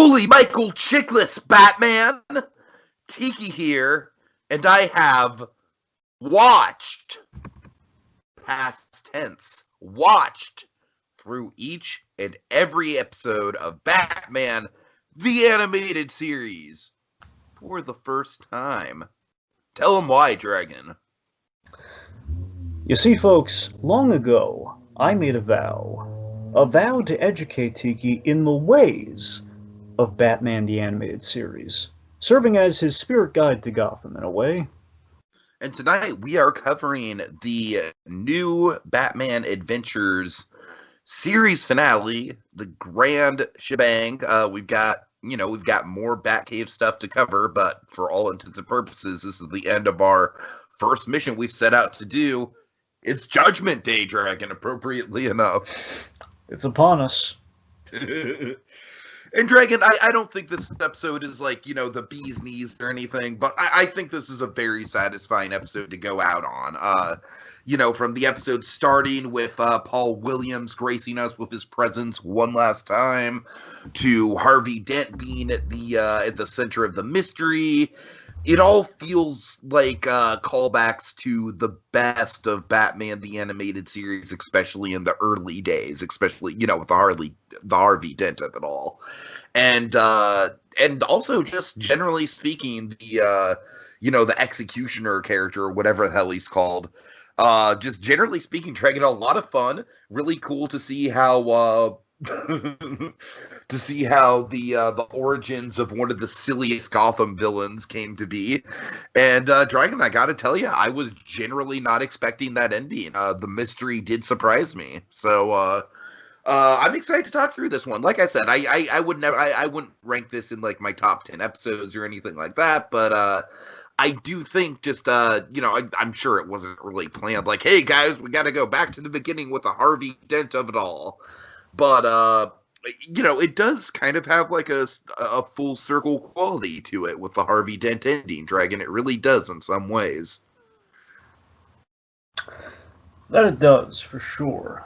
Holy Michael Chickless, Batman! Tiki here, and I have watched, past tense, watched through each and every episode of Batman, the animated series, for the first time. Tell them why, Dragon. You see, folks, long ago, I made a vow to educate Tiki in the ways of Batman the Animated Series, serving as his spirit guide to Gotham in a way. And tonight we are covering the new Batman Adventures series finale, the grand shebang. We've got more Batcave stuff to cover, but for all intents and purposes, this is the end of our first mission we set out to do. It's Judgment Day, Dragon, appropriately enough. It's upon us. And Dragon, I don't think this episode is like, the bee's knees or anything, but I think this is a very satisfying episode to go out on. From the episode starting with Paul Williams gracing us with his presence one last time, to Harvey Dent being at the center of the mystery. It all feels like callbacks to the best of Batman the Animated Series, especially in the early days, especially, with the Harvey Dent of it all. And also just generally speaking, the Executioner character, or whatever the hell he's called, just generally speaking, Dragon, a lot of fun. Really cool to see how the origins of one of the silliest Gotham villains came to be. And Dragon, I gotta tell you, I was generally not expecting that ending. The mystery did surprise me. So I'm excited to talk through this one. Like I said, I wouldn't rank this in like my top 10 episodes or anything like that, but I do think just, I'm sure it wasn't really planned. Like, hey, guys, we got to go back to the beginning with a Harvey Dent of it all. But, it does kind of have like a full circle quality to it with the Harvey Dent ending, Dragon. It really does in some ways. That it does, for sure.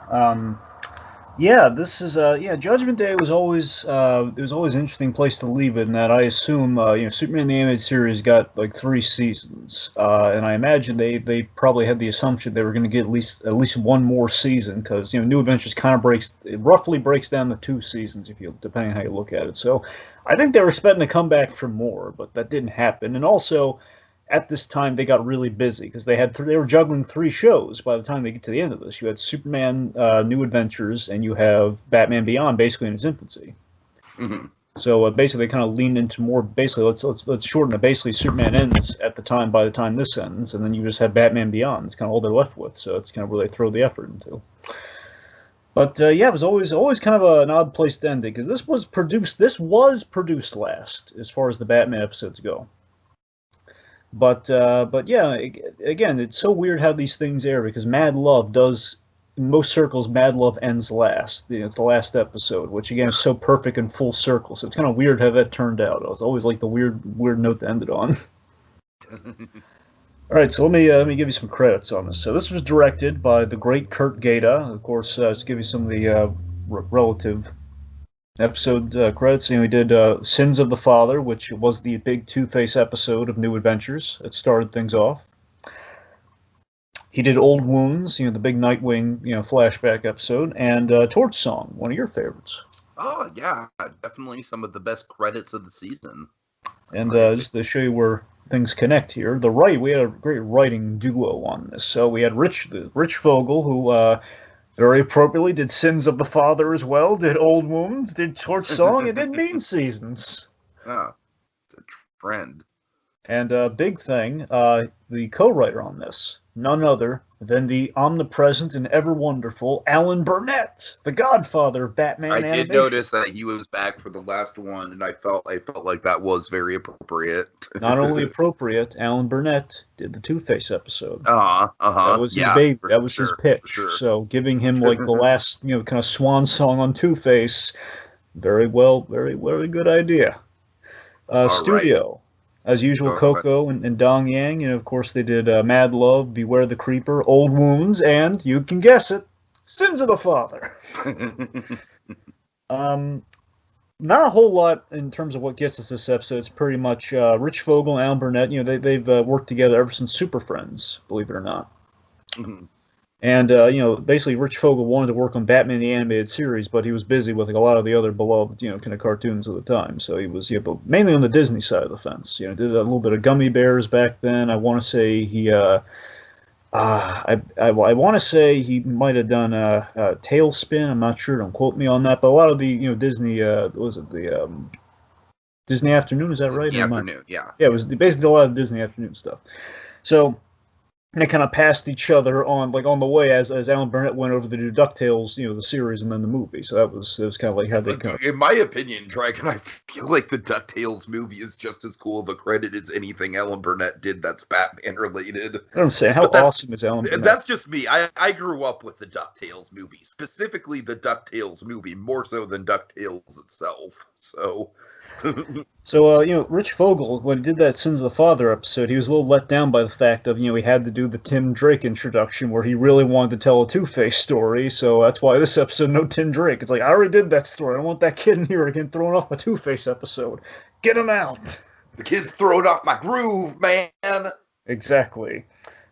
This is Judgment Day was always it was always an interesting place to leave it, in that I assume Superman the Animated Series got like 3 seasons, and I imagine they probably had the assumption they were going to get at least one more season, because New Adventures kind of roughly breaks down the 2 seasons, depending on how you look at it. So I think they were expecting to come back for more, but that didn't happen. And also, at this time, they got really busy because they were juggling 3 shows by the time they get to the end of this. You had Superman New Adventures, and you have Batman Beyond, basically in its infancy. Mm-hmm. So basically, they kind of leaned into more. Basically, let's shorten it. Basically, Superman ends at the time. By the time this ends, and then you just have Batman Beyond. It's kind of all they're left with. So it's kind of where they throw the effort into. But it was always kind of an odd place to end it, because this was produced last as far as the Batman episodes go. But yeah, again, it's so weird how these things air, because Mad Love does, in most circles, Mad Love ends last. It's the last episode, which again is so perfect and full circle. So it's kind of weird how that turned out. It was always like the weird note to end it on. All right, so let me give you some credits on this. So this was directed by the great Kurt Gaeta. Of course, just give you some of the relative episode credits. He did Sins of the Father, which was the big Two-Face episode of New Adventures. It started things off. He did Old Wounds, the big Nightwing, flashback episode, and Torch Song, one of your favorites. Oh, yeah, definitely some of the best credits of the season. And just to show you where things connect here, we had a great writing duo on this. So we had Rich Vogel, who very appropriately did Sins of the Father as well, did Old Wounds, did Torch Song, and did Mean Seasons. Oh, it's a trend. And big thing, the co-writer on this, none other than the omnipresent and ever-wonderful Alan Burnett, the godfather of Batman animation. I did notice that he was back for the last one, and I felt like that was very appropriate. Not only appropriate, Alan Burnett did the Two-Face episode. That was his baby. That was his pitch. Sure. So giving him like the last, kind of swan song on Two-Face, very good idea. Studio. Right. As usual, Coco and Dong Yang, of course they did Mad Love, Beware the Creeper, Old Wounds, and, you can guess it, Sins of the Father. Not a whole lot in terms of what gets us this episode. It's pretty much Rich Fogel and Alan Burnett. They've worked together ever since Super Friends, believe it or not. Mhm. And basically, Rich Fogel wanted to work on Batman the Animated Series, but he was busy with like a lot of the other beloved, kind of cartoons of the time. So he was, but mainly on the Disney side of the fence. Did a little bit of Gummy Bears back then. I want to say he, I want to say he might have done Tailspin. I'm not sure. Don't quote me on that. But a lot of the, Disney, what was it the Disney Afternoon? Is that right? Disney Afternoon, yeah. Yeah, it was basically a lot of Disney Afternoon stuff. So. And they kind of passed each other on the way as Alan Burnett went over to do DuckTales, the series and then the movie. So it was kind of like how they kind of. In my opinion, Dragon, I feel like the DuckTales movie is just as cool of a credit as anything Alan Burnett did that's Batman related. I'm saying, how awesome is Alan Burnett? That's just me. I grew up with the DuckTales movie, specifically the DuckTales movie, more so than DuckTales itself. So. So, Rich Fogel, when he did that Sins of the Father episode, he was a little let down by the fact of, he had to do the Tim Drake introduction where he really wanted to tell a Two-Face story, so that's why this episode, no Tim Drake. It's like, I already did that story. I don't want that kid in here again throwing off a Two-Face episode. Get him out! The kid's throwing off my groove, man! Exactly.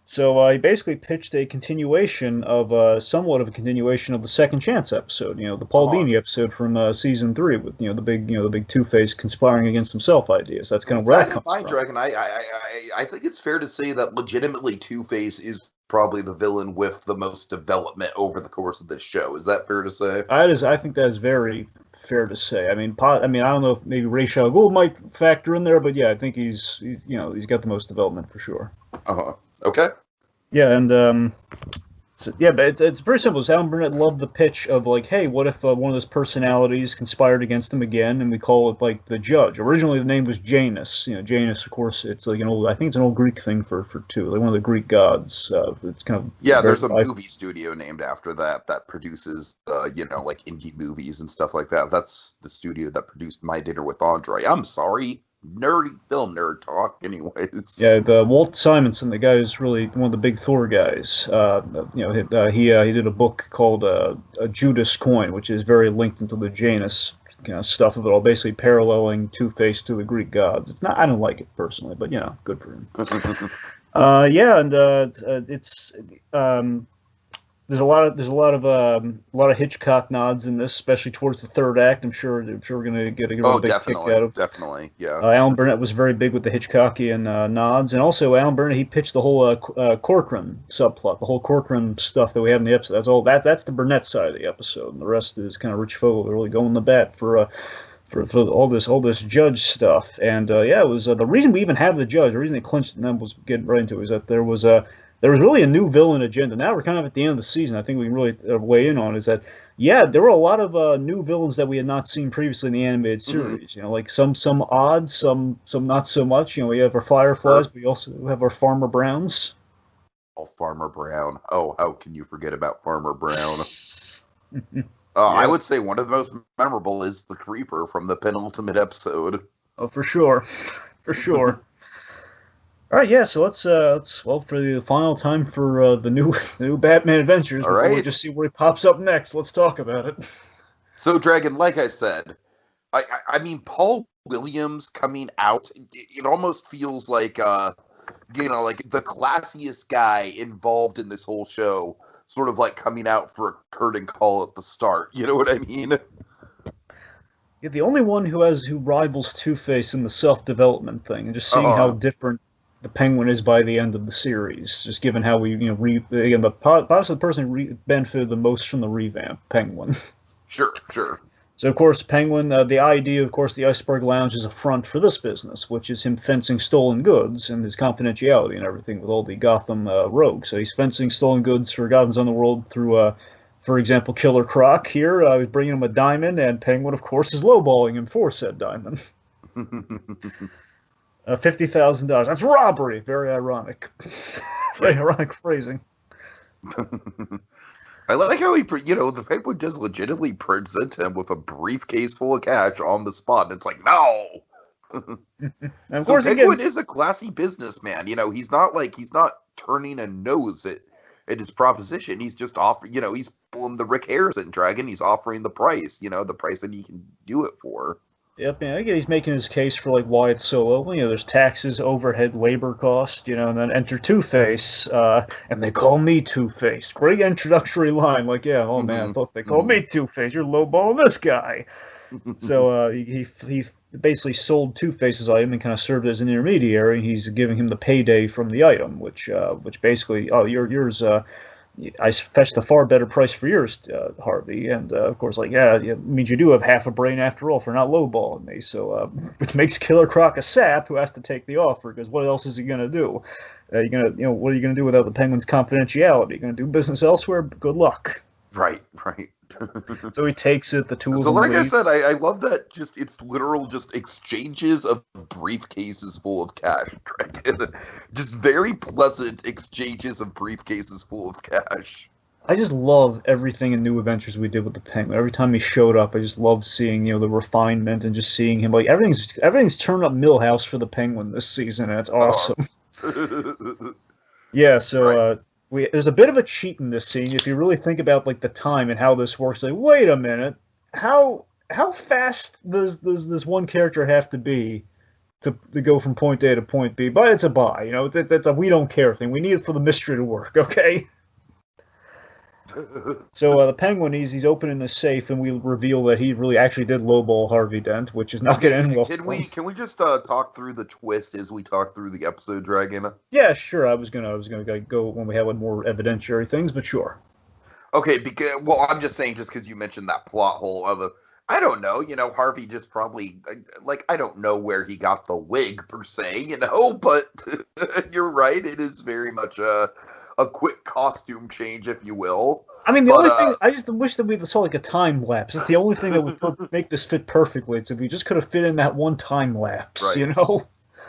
So he basically pitched a continuation of somewhat of a continuation of the Second Chance episode, the Paul Dini episode from season 3 with the big Two-Face conspiring against himself ideas. That's kind of where that comes from. Dragon, I think it's fair to say that legitimately Two-Face is probably the villain with the most development over the course of this show. Is that fair to say? I think that is very fair to say. I mean, I don't know if maybe Ra's al Ghul might factor in there, but yeah, I think he's got the most development for sure. Okay. Yeah, and but it's very simple. Alan Burnett loved the pitch of like, hey, what if one of those personalities conspired against him again, and we call it like the Judge. Originally, the name was Janus. Janus, of course, it's like I think it's an old Greek thing for two, like one of the Greek gods. It's kind of there's a movie studio named after that produces like indie movies and stuff like that. That's the studio that produced My Dinner with Andre. I'm sorry. Nerdy film nerd talk, anyways. Yeah, Walt Simonson, the guy who's really one of the big Thor guys. He did a book called A Judas Coin, which is very linked into the Janus kind of stuff of it all, basically paralleling Two-Face to the Greek gods. It's not. I don't like it personally, but good for him. It's there's a lot of Hitchcock nods in this, especially towards the third act. I'm sure we're gonna get a big kick out of. Definitely, yeah. Alan Burnett was very big with the Hitchcockian nods, and also Alan Burnett, he pitched the whole Corcoran subplot, the whole Corcoran stuff that we have in the episode. That's the Burnett side of the episode, and the rest is kind of Rich Fogel really going the bat for all this Judge stuff. And it was the reason we even have the Judge. The reason they clinched and then was getting right into it, is that there was really a new villain agenda. Now we're kind of at the end of the season. I think we can really weigh in on is that, there were a lot of new villains that we had not seen previously in the animated series. Mm-hmm. Like some odd, some not so much. We have our Fireflies, but we also have our Farmer Browns. Oh, Farmer Brown. Oh, how can you forget about Farmer Brown? I would say one of the most memorable is the Creeper from the penultimate episode. Oh, for sure. For sure. All right, yeah. So let's for the final time for the new Batman Adventures. All right, we just see where he pops up next. Let's talk about it. So, Dragon, like I said, I mean, Paul Williams coming out, it almost feels like like the classiest guy involved in this whole show, sort of like coming out for a curtain call at the start. You know what I mean? Yeah, the only one who rivals Two-Face in the self-development thing, and just seeing how different the Penguin is by the end of the series, just given how we, possibly the person who benefited the most from the revamp, Penguin. Sure. So, of course, Penguin, the idea, of course, the Iceberg Lounge is a front for this business, which is him fencing stolen goods and his confidentiality and everything with all the Gotham rogues. So he's fencing stolen goods for Gotham's Underworld through, for example, Killer Croc here. He's bringing him a diamond, and Penguin, of course, is lowballing him for said diamond. $50,000. That's robbery. Very ironic. Very ironic phrasing. I like how the Penguin just legitimately present him with a briefcase full of cash on the spot, and it's like, no. And of so course, Penguin is a classy businessman. He's not turning a nose at And his proposition, he's just offering, he's pulling the Rick Harrison Dragon. He's offering the price, the price that he can do it for. Yep, I get he's making his case for like why it's so low. There's taxes, overhead, labor cost, and then enter Two-Face, and they call me Two-Face. Great introductory line, like, yeah, oh man, I thought they called me Two-Face. You're lowballing this guy. So he basically sold Two-Face's item and kind of served as an intermediary. He's giving him the payday from the item, which basically, yours. I fetched a far better price for yours, Harvey. And of course, it means you do have half a brain after all for not lowballing me. So, which makes Killer Croc a sap who has to take the offer, because what else is he gonna do? What are you gonna do without the Penguin's confidentiality? You gonna do business elsewhere? Good luck. Right. So he takes it. The two of them. So, like I said, I love that. It's literal just exchanges of briefcases full of cash. Just very pleasant exchanges of briefcases full of cash. I just love everything in New Adventures we did with the Penguin. Every time he showed up, I just loved seeing the refinement and just seeing him. Like everything's turned up Millhouse for the Penguin this season, and it's awesome. Yeah. So. Right. There's a bit of a cheat in this scene if you really think about the time and how this works. Like, wait a minute, how fast does this one character have to be to go from point A to point B? But it's a buy, that's a we don't care thing. We need it for the mystery to work, okay? So the Penguin, he's opening the safe, and we reveal that he really actually did lowball Harvey Dent, which is not going to end well. Can we just talk through the twist as we talk through the episode, Dragon? Yeah, sure. I was gonna go when we have more evidentiary things, but sure. Okay, I'm just saying, just because you mentioned that plot hole of I don't know, Harvey just probably, I don't know where he got the wig per se, but you're right, it is very much a quick costume change, if you will. I mean, the only thing, I just wish that we saw a time lapse. It's the only thing that would make this fit perfectly. It's if we just could have fit in that one time lapse, right.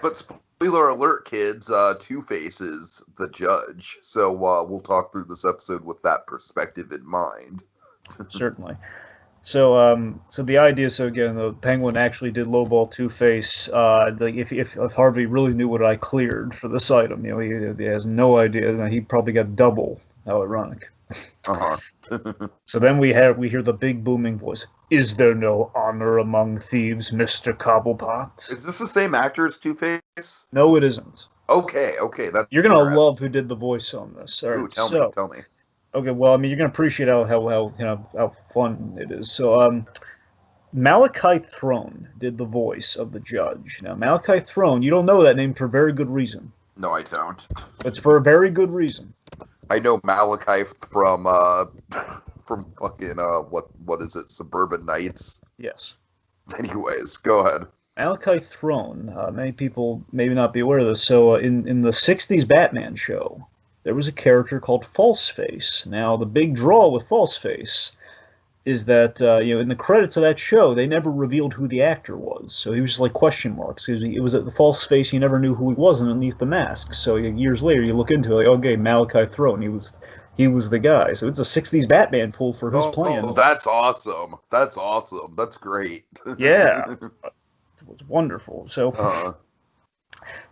But spoiler alert, kids, Two-Face is the judge. So we'll talk through this episode with that perspective in mind. Certainly. So, the idea. So again, the Penguin actually did lowball Two-Face. If Harvey really knew what I cleared for this item, he has no idea. He probably got double. How ironic. So then we hear the big booming voice. Is there no honor among thieves, Mr. Cobblepot? Is this the same actor as Two-Face? No, it isn't. Okay. You're gonna love who did the voice on this. All right, Ooh, tell me. Okay, well, I mean, you're gonna appreciate how fun it is. So, Malachi Throne did the voice of the judge. Now, Malachi Throne, you don't know that name for a very good reason. No, I don't. It's for a very good reason. I know Malachi from fucking what is it, Suburban Nights? Yes. Anyways, go ahead. Malachi Throne. Many people maybe not be aware of this. So, in the '60s Batman show, there was a character called Falseface. Now, the big draw with Falseface is that, in the credits of that show, they never revealed who the actor was. So he was just question marks. It was the Falseface, you never knew who he was underneath the mask. So years later, you look into it, okay, Malachi Throne, he was the guy. So it's a '60s Batman pull for who's playing. Oh, that's awesome. That's awesome. That's great. Yeah. It was wonderful. So...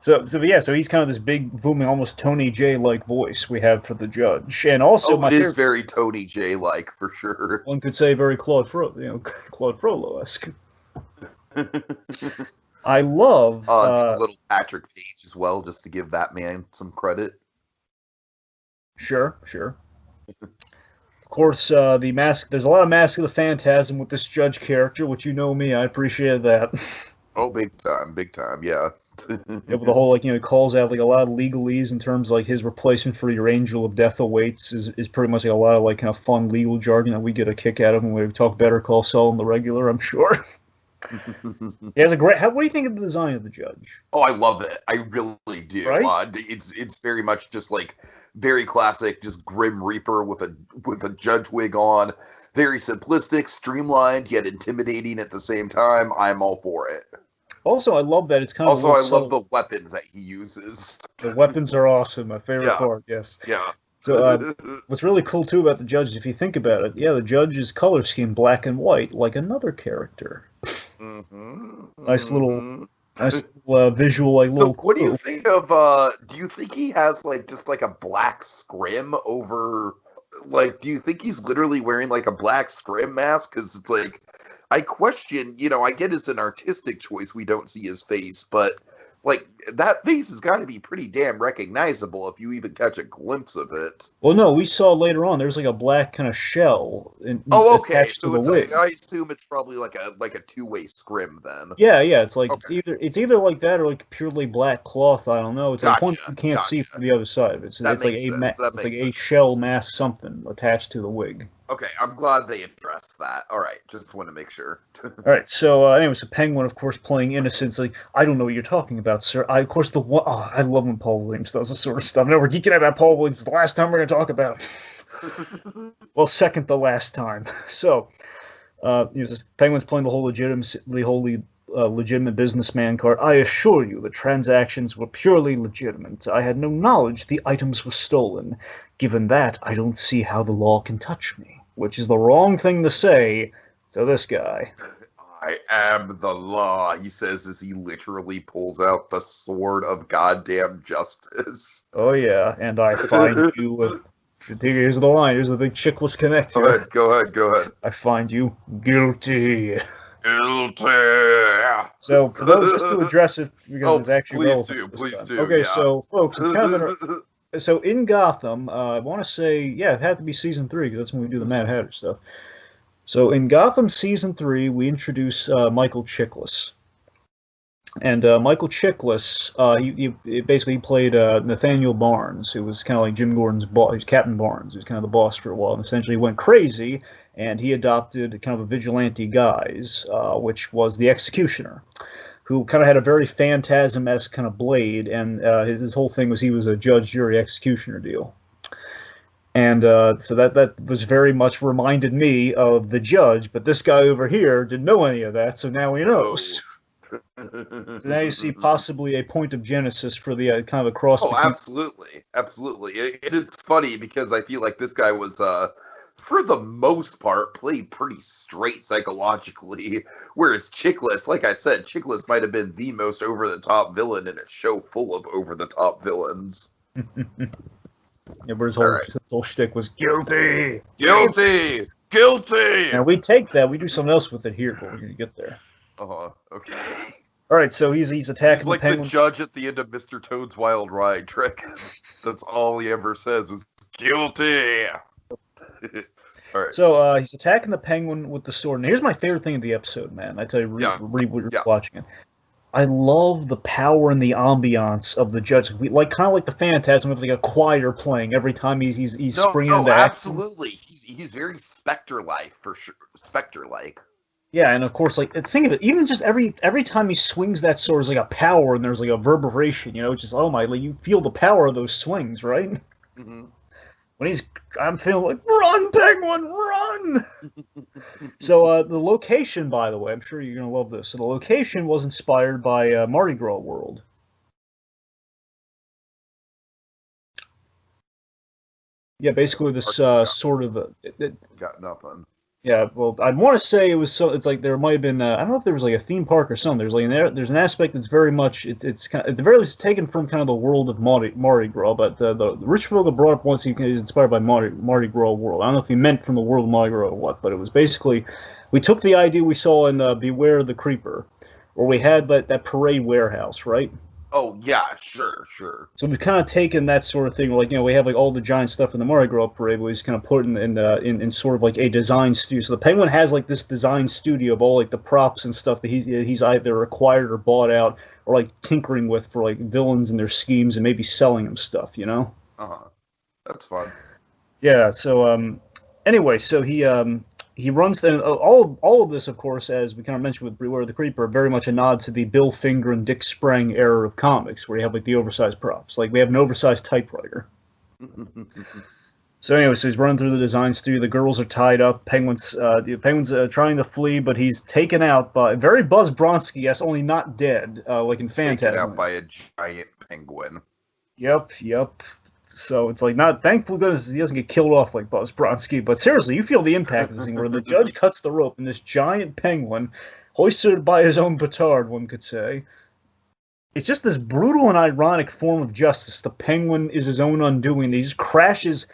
So he's kind of this big, booming, almost Tony J-like voice we have for the judge, and also it is very Tony J-like for sure. One could say very Claude Frollo-esque. I love a little Patrick Page as well, just to give that man some credit. Sure. Of course, the mask. There's a lot of Mask of the Phantasm with this judge character, which me, I appreciated that. Oh, big time, yeah. With the whole he calls out a lot of legalese in terms his replacement for your Angel of Death awaits is pretty much a lot of kind of fun legal jargon that we get a kick out of when we talk Better Call Saul on the regular, I'm sure. He has a great. What do you think of the design of the judge? Oh, I love it. I really do. Right? It's very much just very classic, just Grim Reaper with a judge wig on. Very simplistic, streamlined, yet intimidating at the same time. I'm all for it. Also, I love that it's kind of... Also, I love the weapons that he uses. The weapons are awesome. My favorite part, yes. Yeah. So, what's really cool, too, about the judge, if you think about it, the judge's color scheme, black and white, like another character. Mm-hmm. Nice little Nice visual, like, So, little what do you clue. think of? Do you think he has like just like a black scrim over? Like, do you think he's literally wearing like a black scrim mask? Because it's like, I question. I get it's an artistic choice. We don't see his face, but like that face has got to be pretty damn recognizable if you even catch a glimpse of it. Well, no, we saw later on. There's like a black kind of shell Oh, okay. attached to So the it's wig. I assume it's probably like a two-way scrim then. Yeah, yeah. It's like Okay, it's either like that or like purely black cloth. I don't know. It's like one gotcha, you can't see gotcha. from the other side. That It's like makes sense. That it's like makes a sense. shell mask something attached to the wig. Okay, I'm glad they addressed that. All right, just want to make sure. All right. So anyway, so Penguin, of course, playing innocence. Like, I don't know what you're talking about, sir. Of course, the one. Oh, I love when Paul Williams does this sort of stuff. No, we're geeking out about Paul Williams. The last time we're going to talk about it. Well, second to last time. So, Penguin's playing the whole legitimate businessman card. I assure you, the transactions were purely legitimate. I had no knowledge the items were stolen. Given that, I don't see how the law can touch me. Which is the wrong thing to say to this guy. I am the law, he says as he literally pulls out the sword of goddamn justice. Oh yeah, and I find you. Here's the line. Here's the big chickless connect. Go ahead. I find you guilty. Guilty. So for those, just to address it because it's actually please do. Okay, yeah. so folks, it's kind of so in Gotham. I want to say, yeah, it had to be season 3 because that's when we do the Mad Hatter stuff. So in Gotham season 3, we introduce Michael Chiklis. And Michael Chiklis, he basically played Nathaniel Barnes, who was kind of like Jim Gordon's boss. He was Captain Barnes, who was kind of the boss for a while, and essentially went crazy, and he adopted kind of a vigilante guise, which was the Executioner, who kind of had a very Phantasm-esque kind of blade, and his whole thing was he was a judge, jury, executioner deal. And so that was very much reminded me of the Judge, but this guy over here didn't know any of that, so now he knows. So now you see possibly a point of genesis for the kind of a cross. Oh, absolutely. It is funny because I feel like this guy was, for the most part, played pretty straight psychologically, whereas Chiklis, like I said, Chiklis might have been the most over-the-top villain in a show full of over-the-top villains. Yeah, but his whole shtick was guilty. And we take that, we do something else with it here, but we're gonna get there. Okay. All right, so he's attacking. He's like the judge at the end of Mr. Toad's Wild Ride trick. That's all he ever says is guilty. All right. So he's attacking the Penguin with the sword. And here's my favorite thing of the episode, man. I tell you, watching it. I love the power and the ambiance of the Judge. We kind of like the Phantasm with like a choir playing every time he's springing into action. Absolutely. He's very Spectre-like for sure. Spectre-like. Yeah, and of course, like think of it, even just every time he swings that sword, there's like a power and there's like a reverberation. Just you feel the power of those swings, right? Mm-hmm. When I'm feeling like, run, Penguin, run! So the location, by the way, I'm sure you're gonna love this. So the location was inspired by Mardi Gras World. Yeah, basically this sort of got nothing. Yeah, well, I want to say it was so. It's like there might have been. I don't know if there was like a theme park or something. There's an aspect that's very much. It's kind of, at the very least taken from kind of the world of Mardi Gras. But the Rich Vogel brought up once he was inspired by Mardi Gras World. I don't know if he meant from the world of Mardi Gras or what, but it was basically we took the idea we saw in Beware the Creeper, where we had that parade warehouse, right? Oh yeah, sure. So we've kind of taken that sort of thing. We have like all the giant stuff in the Mardi Gras parade, but we just kind of put it in sort of like a design studio. So the Penguin has like this design studio of all like the props and stuff that he's either acquired or bought out or like tinkering with for like villains and their schemes and maybe selling them stuff. That's fun. Yeah. So anyway, so he runs, and all of this, of course, as we kind of mentioned with Beware the Creeper, very much a nod to the Bill Finger and Dick Sprang era of comics, where you have like the oversized props. Like we have an oversized typewriter. So anyway, so he's running through the design studio. The girls are tied up. Penguin's trying to flee, but he's taken out by very Buzz Bronski, yes, only not dead, like in Phantasm. Taken out by a giant penguin. Yep. So it's like thankfully goodness he doesn't get killed off like Buzz Bronski, but seriously, you feel the impact of this thing where the Judge cuts the rope and this giant penguin, hoisted by his own petard, one could say, It's just this brutal and ironic form of justice. The Penguin is his own undoing. He just crashes.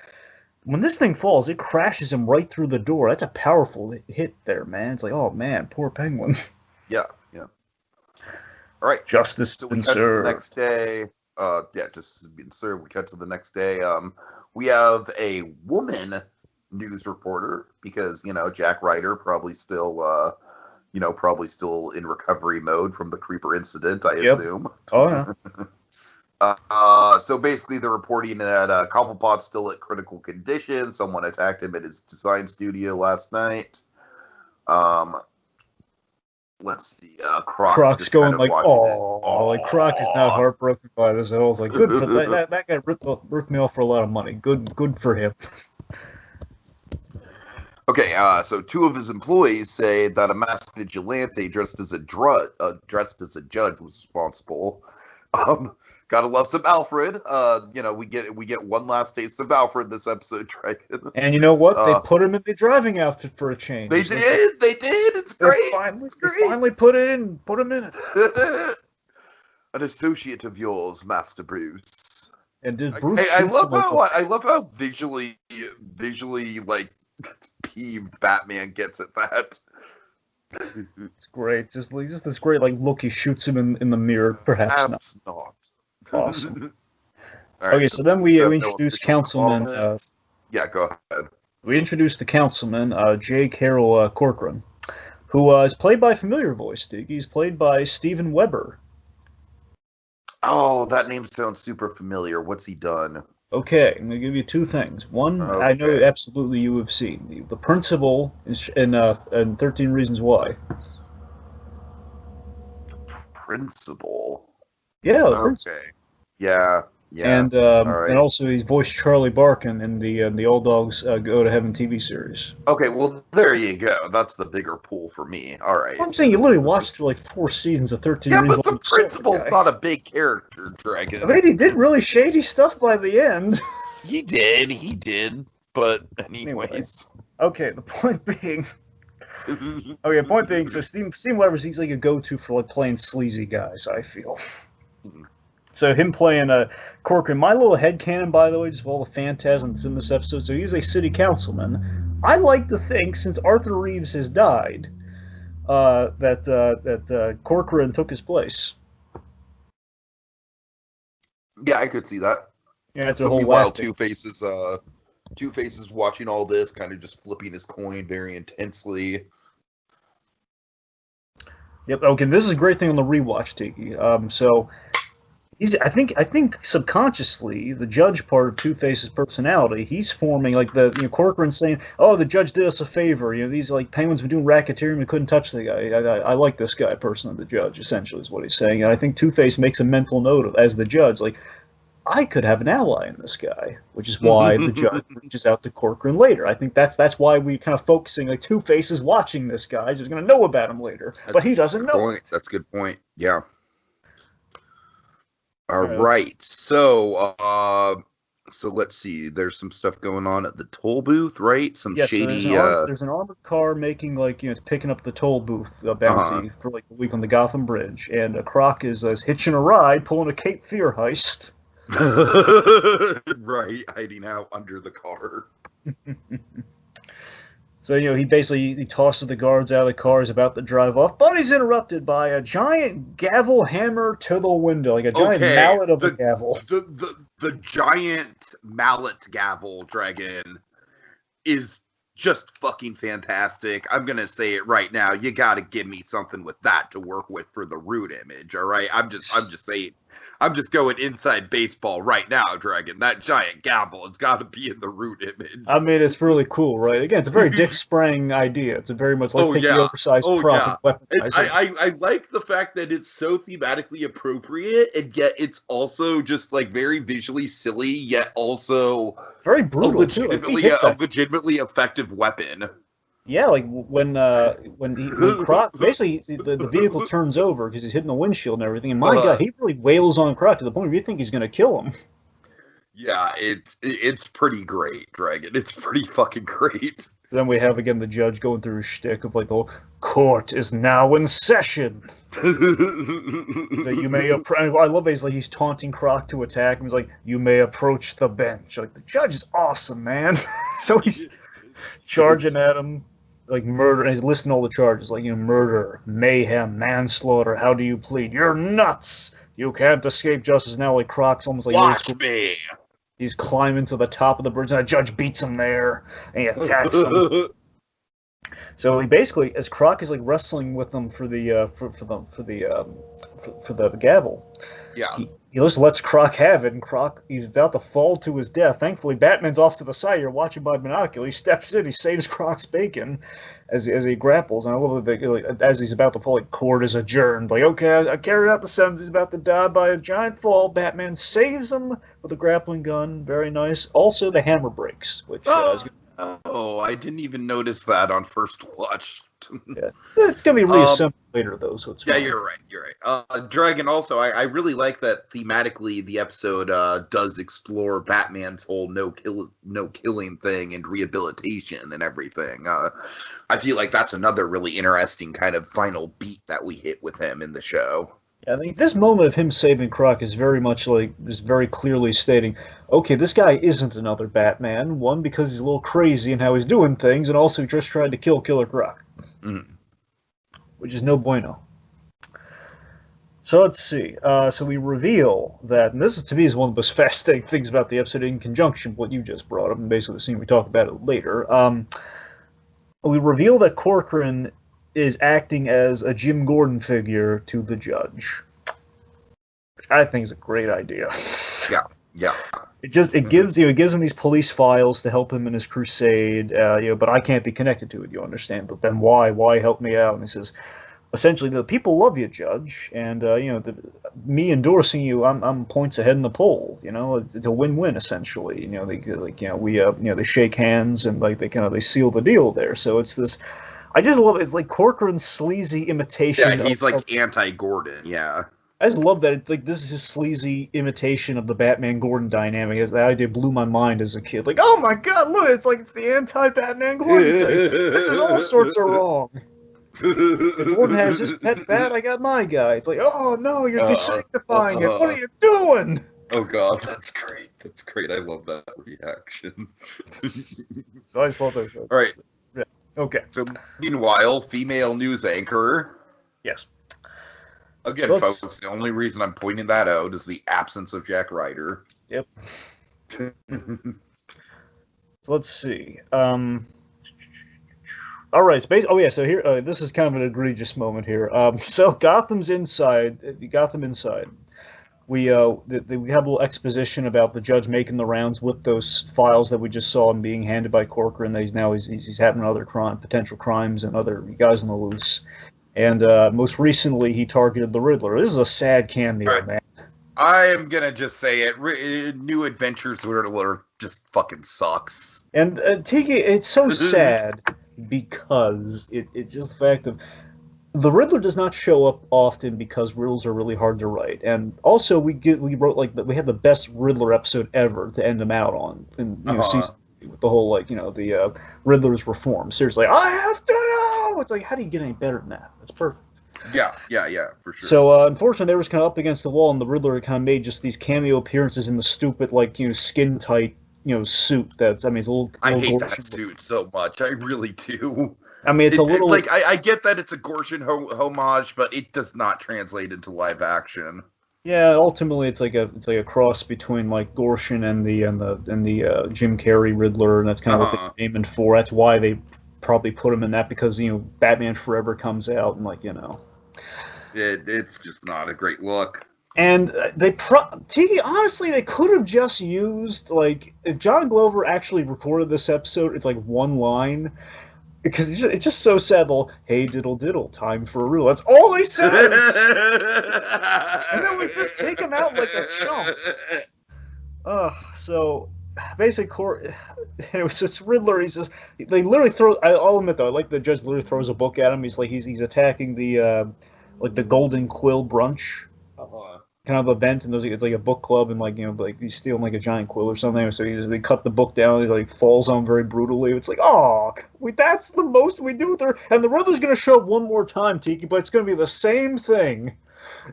When this thing falls, it crashes him right through the door. That's a powerful hit there, man. It's like, oh man, poor Penguin. Yeah, yeah. All right. Justice So been we cut to the served. next day. Justice has been served. We cut to the next day. We have a woman news reporter because Jack Ryder probably still in recovery mode from the creeper incident, I assume. Oh yeah. So basically, they're reporting that Cobblepot's still at critical condition. Someone attacked him at his design studio last night. Let's see. Croc's going like, oh, like Croc is not heartbroken by this at all. It's like, good for that guy ripped me off for a lot of money. Good for him. Okay, so two of his employees say that a masked vigilante dressed as a judge was responsible. Gotta love some Alfred. We get one last taste of Alfred this episode, Dragon. And you know what? They put him in the driving outfit for a change. They did. It's great. They finally put him in it. An associate of yours, Master Bruce. And did Bruce? I love how visually like peeved Batman gets at that. It's great. Just this great look he shoots him in the mirror. Perhaps not. Awesome. All right, okay, so then we introduce Councilman. Go ahead. We introduced the Councilman, J. Carroll Corcoran, who is played by a familiar voice. He's played by Steven Weber. Oh, that name sounds super familiar. What's he done? Okay, I'm going to give you two things. One, I know absolutely you have seen. The principal in 13 Reasons Why. Principal? Yeah, the principal. Yeah. And right. And also he's voiced Charlie Barkin in the Old Dogs Go to Heaven TV series. Okay, well, there you go. That's the bigger pool for me. All right. I'm saying you literally watched through 4 seasons of 13 Reasons Why. Yeah, but the principal's not a big character, Dragon. I mean, he did really shady stuff by the end. He did. But anyways. Okay, the point being... so Steven Weber's, he's like a go-to for playing sleazy guys, I feel. So him playing Corcoran, my little headcanon, by the way, just of all the phantasms in this episode, so he's a city councilman. I like to think, since Arthur Reeves has died, that Corcoran took his place. Yeah, I could see that. Yeah, it's so a whole meanwhile, Two-Face's watching all this, kind of just flipping his coin very intensely. Yep. Okay, this is a great thing on the rewatch, Tiki. So I think subconsciously the judge part of Two-Face's personality, he's forming Corcoran saying, "Oh, the judge did us a favor. These Penguins been doing racketeering. We couldn't touch the guy. I like this guy personally." The judge essentially is what he's saying, and I think Two-Face makes a mental note of, as the judge, I could have an ally in this guy, which is why the judge reaches out to Corcoran later. I think that's why we kind of focusing Two-Face is watching this guy. He's going to know about him later, but he doesn't know. That's a good point. Yeah. All right. So let's see. There's some stuff going on at the toll booth, right? Some shady. So there's an armored car making it's picking up the toll booth bounty for a week on the Gotham Bridge, and Croc is hitching a ride, pulling a Cape Fear heist. Right, hiding out under the car. So he tosses the guards out of the car. He's about to drive off, but he's interrupted by a giant gavel hammer to the window, like a giant mallet of a gavel. The giant mallet gavel, Dragon, is just fucking fantastic. I'm gonna say it right now. You gotta give me something with that to work with for the root image. All right, I'm just saying. I'm just going inside baseball right now, Dragon. That giant gavel has got to be in the root image. I mean, it's really cool, right? Again, it's a very Dick Sprang idea. It's a very much take the oversized prop and weaponize it. I like the fact that it's so thematically appropriate, and yet it's also just very visually silly, yet also very brutal, a legitimately effective weapon. Yeah, when Croc, basically the vehicle turns over because he's hitting the windshield and everything, and my God, he really wails on Croc to the point where you think he's going to kill him. Yeah, it's pretty great, Dragon. It's pretty fucking great. Then we have again the judge going through his shtick of like, "Oh, court is now in session." That you may approach. I love it. He's taunting Croc to attack him. He's like, "You may approach the bench." Like the judge is awesome, man. So he's charging at him like murder. And he's listing all the charges, like murder, mayhem, manslaughter. How do you plead? You're nuts. You can't escape justice. Now like Croc's almost like watch me. He's climbing to the top of the bridge, and the judge beats him there, and he attacks him. So he basically, as Croc is like wrestling with him for the gavel, yeah, he just lets Croc have it, and Croc, he's about to fall to his death. Thankfully, Batman's off to the side. You're watching by binocular. He steps in, he saves Croc's bacon as he grapples, and I love that as he's about to fall, like, court is adjourned. Like, okay, I carried out the sentence. He's about to die by a giant fall. Batman saves him with a grappling gun. Very nice. Also, the hammer breaks, which I didn't even notice that on first watch. Yeah, it's gonna be reassembled later though, so it's fine. Yeah, you're right. Dragon. Also, I really like that thematically the episode does explore Batman's whole no killing thing and rehabilitation and everything. I feel like that's another really interesting kind of final beat that we hit with him in the show. I think this moment of him saving Croc is very much like, is very clearly stating, okay, this guy isn't another Batman. One, because he's a little crazy in how he's doing things, and also just tried to kill Killer Croc. Which is no bueno. So let's see. So we reveal that, and this is, to me, is one of the most fascinating things about the episode in conjunction with what you just brought up, and basically the scene we talk about it later. We reveal that Corcoran is acting as a Jim Gordon figure to the judge, which I think is a great idea. Yeah. It gives him these police files to help him in his crusade, but I can't be connected to it. You understand? But then why help me out? And he says, essentially, the people love you, Judge, and me endorsing you, I'm points ahead in the poll. It's a win-win essentially. They shake hands and they seal the deal there. So it's this. I just love it. It's like Corcoran's sleazy imitation. Yeah, he's like anti-Gordon. Yeah. I just love that. This is his sleazy imitation of the Batman-Gordon dynamic. That idea blew my mind as a kid. Like, oh my god, look! It's the anti-Batman-Gordon thing. This is all sorts of wrong. Gordon has his pet bat. I got my guy. It's like, oh no, you're desanctifying it. What are you doing? Oh god, that's great. That's great. I love that reaction. So I just thought that was all right. Yeah. Okay. So meanwhile, female news anchor. Yes. Again, folks, the only reason I'm pointing that out is the absence of Jack Ryder. Yep. So let's see. All right. So here, this is kind of an egregious moment here. So Gotham's inside. Gotham inside. We have a little exposition about the judge making the rounds with those files that we just saw him being handed by Corcoran. That he's having other potential crimes and other guys on the loose. And most recently, he targeted the Riddler. This is a sad cameo, man. I am going to just say it. New Adventures Riddler just fucking sucks. And Tiki, it's so sad because it's just the fact of the Riddler does not show up often because riddles are really hard to write. And also, we wrote we had the best Riddler episode ever to end him out on in season. With the whole the Riddler's reform. Seriously, I have to know. It's like, how do you get any better than that? That's perfect. Yeah, for sure. So unfortunately, they were just kind of up against the wall, and the Riddler kind of made just these cameo appearances in the stupid skin tight suit. It's a little. I hate that suit so much. I really do. I mean, it's a little I get that it's a Gorshin homage, but it does not translate into live action. Yeah, ultimately it's like a cross between like Gorshin and the Jim Carrey Riddler, and that's kind of what they're aiming for. That's why they probably put him in that, because Batman Forever comes out and it's just not a great look. And honestly, they could have just used if John Glover actually recorded this episode, it's like one line. Because it's just so sad. Well, hey, diddle diddle, time for a rule. That's all he says. And then we just take him out like a chump. So basically, it's Riddler. They literally throw. I'll admit though, I like the judge literally throws a book at him. He's attacking the Golden Quill brunch. kind of event, and it's like a book club, and like like he's stealing like a giant quill or something. So they cut the book down, he like falls on very brutally. It's like, oh, that's the most we do with her. And the Riddler's gonna show up one more time, Tiki, but it's gonna be the same thing.